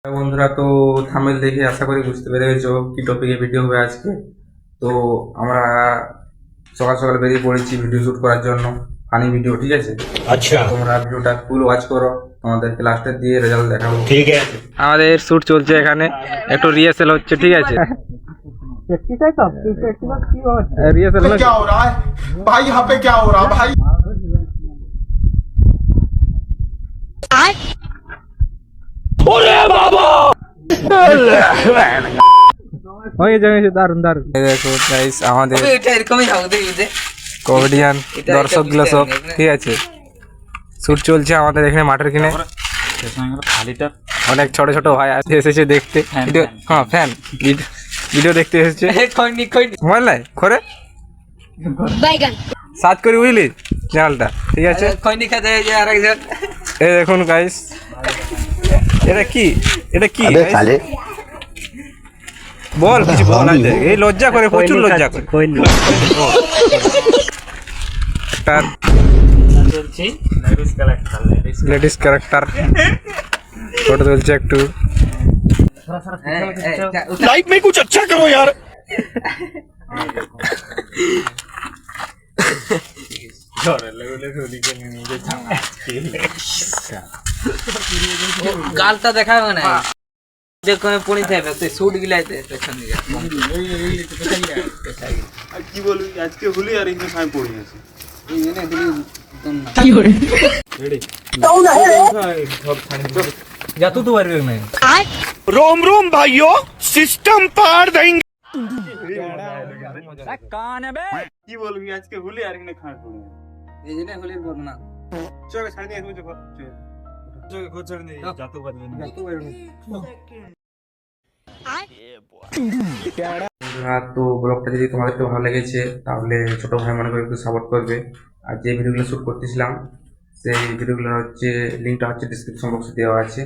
বন্ধুরা, তো থাম্বনেল দেখে আশা করি বুঝতে পেরে গেছো কি টপিকে ভিডিও হবে আজকে। তো আমরা সকাল সকাল বেরিয়ে পড়েছি ভিডিও শুট করার জন্য, ফানি ভিডিও, ঠিক আছে? আচ্ছা, তোমরা ভিডিওটা ফুল ওয়াচ করো, তোমাদেরকে লাস্টের দিয়ে রেজাল্ট দেখাবো, ঠিক আছে? আমাদের শুট চলছে এখানে, একটু রিহার্সেল হচ্ছে, ঠিক আছে? রিহার্সেল क्या हो रहा है भाई? यहाँ पे क्या हो रहा है भाई? হয়ে যাবে, দারুন দারুন। দেখো গাইস, আমাদের কমেডিয়ান দর্শকগুলো সব, ঠিক আছে? শুট চলছে আমাদের এখানে মাঠের কিনে। অনেক ছোট ছোট ভাই এসেছে দেখতে, হ্যাঁ ফ্যান ভিডিও দেখতে এসেছে। মোবাইল নাই করে সার্চ করি, বুঝলি চ্যানেলটা, ঠিক আছে? এই দেখুন গাইস, এটা কি বল, কিছু বল। এই লজ্জা করে, প্রচুর লজ্জা করে। একটা লেডিস ক্যারেক্টার ফটো তুলছে একটু। लाइफ में कुछ अच्छा करो यार। গালটা দেখাবে না, যেখানে পড়ে থাকবে তুই শুট গিলাইতে পেছন দিকে। আর কি বলবি, আজকে হলি আর ইংলিশ আমি পড়ে আছি। কি করে যা তুই তো পারবি না। रोम रोम भाइयों, सिस्टम पार देंगे। কি বলবি, আজকে হলি আর ইংলিশ খান পড়ে আছি। এই জন্য হলির বদনা চোখে ছাড় দিয়ে তুমি চোখে খোঁজ ছাড় দিয়ে যা তো পারবি না। তো ব্লগটা যদি তোমাদেরকে ভালো লেগেছে তাহলে ছোট ভাই মনে করে একটু সাপোর্ট করবে। আর যে ভিডিওগুলো শ্যুট করতেছিলাম সেই ভিডিওগুলো লিঙ্কটা ডিসক্রিপশন বক্সে দেওয়া আছে,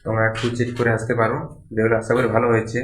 তোমরা একটু চেক করে আসতে পারো। ভিডিওগুলো আশা করি ভালো হয়েছে।